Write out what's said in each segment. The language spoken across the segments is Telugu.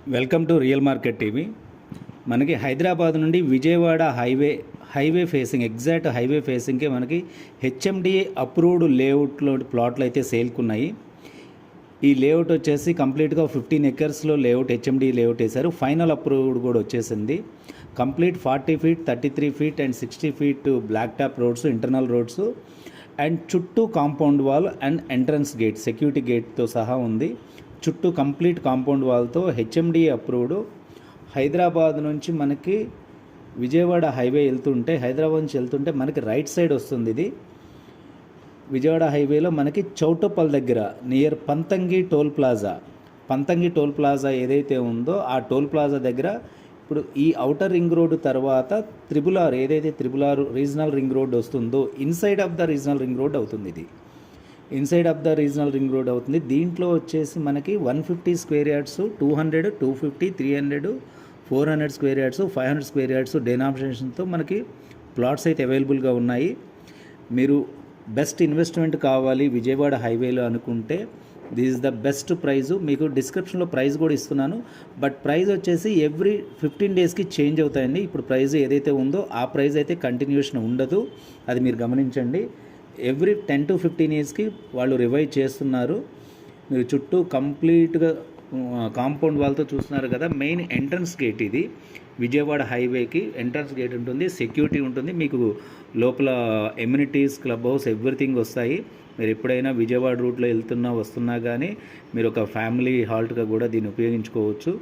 Welcome to real market TV. మనకి హైదరాబాద్ నుండి Vijayawada highway facing, exact highway ఫేసింగ్కి మనకి హెచ్ఎండిఏ అప్రూవ్డ్ లేఅవుట్లో ప్లాట్లు అయితే సేల్కున్నాయి. ఈ లేఅవుట్ వచ్చేసి కంప్లీట్గా 15 ఎకర్స్లో లేఅవుట్ హెచ్ఎండిఏ లేఅవుట్ వేశారు. ఫైనల్ అప్రూవ్డ్ కూడా వచ్చేసింది. Complete 40 feet 33 feet and 60 feet black top roads, internal roads and చుట్టూ compound wall and entrance gate, security గేట్తో సహా ఉంది. చుట్టూ కంప్లీట్ కాంపౌండ్ వాల్తో హెచ్ఎండిఏ అప్రూవ్డ్. హైదరాబాద్ నుంచి మనకి విజయవాడ హైవే హైదరాబాద్ నుంచి వెళ్తుంటే మనకి రైట్ సైడ్ వస్తుంది. ఇది విజయవాడ హైవేలో మనకి చౌటప్పల్ దగ్గర నియర్ పంతంగి టోల్ ప్లాజా ఏదైతే ఉందో ఆ టోల్ ప్లాజా దగ్గర ఇప్పుడు ఈ ఔటర్ రింగ్ రోడ్డు తర్వాత triple R regional ring road వస్తుందో inside of the regional ring road అవుతుంది. ఇది inside of the regional ring road అవుతుంది. దీంట్లో వచ్చేసి మనకి 150 square yards, 200, 250, 300, 400 square yards, 500 square yards డెనామినేషన్తో మనకి ప్లాట్స్ అయితే అవైలబుల్గా ఉన్నాయి. మీరు బెస్ట్ ఇన్వెస్ట్మెంట్ కావాలి విజయవాడ హైవేలో అనుకుంటే this is the best prize. మీకు డిస్క్రిప్షన్లో ప్రైస్ కూడా ఇస్తున్నాను. బట్ ప్రైస్ వచ్చేసి ఎవ్రీ 15 డేస్కి చేంజ్ అవుతాయండి. ఇప్పుడు ప్రైస్ ఏదైతే ఉందో ఆ ప్రైస్ అయితే కంటిన్యూషన్ ఉండదు, అది మీరు గమనించండి. ఎవ్రీ 10 to 15 ఇయర్స్కి వాళ్ళు రివైవ్ చేస్తున్నారు. మీరు చుట్టూ కంప్లీట్గా కాంపౌండ్ వాల్తో చూస్తున్నారు కదా. మెయిన్ ఎంట్రన్స్ గేట్ ఇది. విజయవాడ హైవేకి ఎంట్రన్స్ గేట్ ఉంటుంది, సెక్యూరిటీ ఉంటుంది, మీకు లోపల ఎమ్యూనిటీస్, క్లబ్ హౌస్, ఎవ్రీథింగ్ వస్తాయి. మీరు ఎప్పుడైనా విజయవాడ రూట్లో వస్తున్నా కానీ మీరు ఒక ఫ్యామిలీ హాల్ట్గా కూడా దీన్ని ఉపయోగించుకోవచ్చు.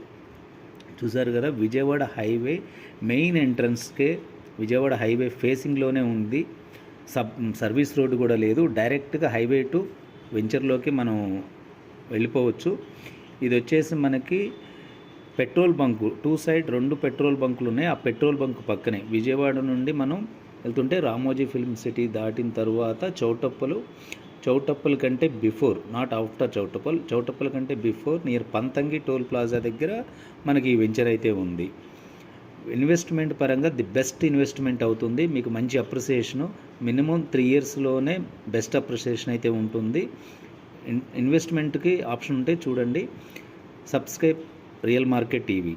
చూసారు కదా, విజయవాడ హైవే మెయిన్ ఎంట్రన్స్కే విజయవాడ హైవే ఫేసింగ్లోనే ఉంది. సర్వీస్ రోడ్డు కూడా లేదు. డైరెక్ట్గా హైవే టు వెంచర్లోకి మనం వెళ్ళిపోవచ్చు. ఇది వచ్చేసి మనకి పెట్రోల్ బంకు, 2 సైడ్ 2 పెట్రోల్ బంకులు ఉన్నాయి. ఆ పెట్రోల్ బంక్ పక్కనే విజయవాడ నుండి మనం వెళ్తుంటే రామోజీ ఫిల్మ్ సిటీ దాటిన తర్వాత చౌటప్పల్ కంటే బిఫోర్, నాట్ ఆఫ్టర్ చౌటప్పల్ కంటే before near Panthangi toll plaza దగ్గర మనకి ఈ వెంచర్ అయితే ఉంది. ఇన్వెస్ట్మెంట్ పరంగా ది బెస్ట్ ఇన్వెస్ట్మెంట్ అవుతుంది. మీకు మంచి అప్రిసియేషను, మినిమం 3 ఇయర్స్లోనే బెస్ట్ అప్రిసియేషన్ అయితే ఉంటుంది. ఇన్వెస్ట్మెంట్కి ఆప్షన్ ఉంటే చూడండి. Subscribe real market TV.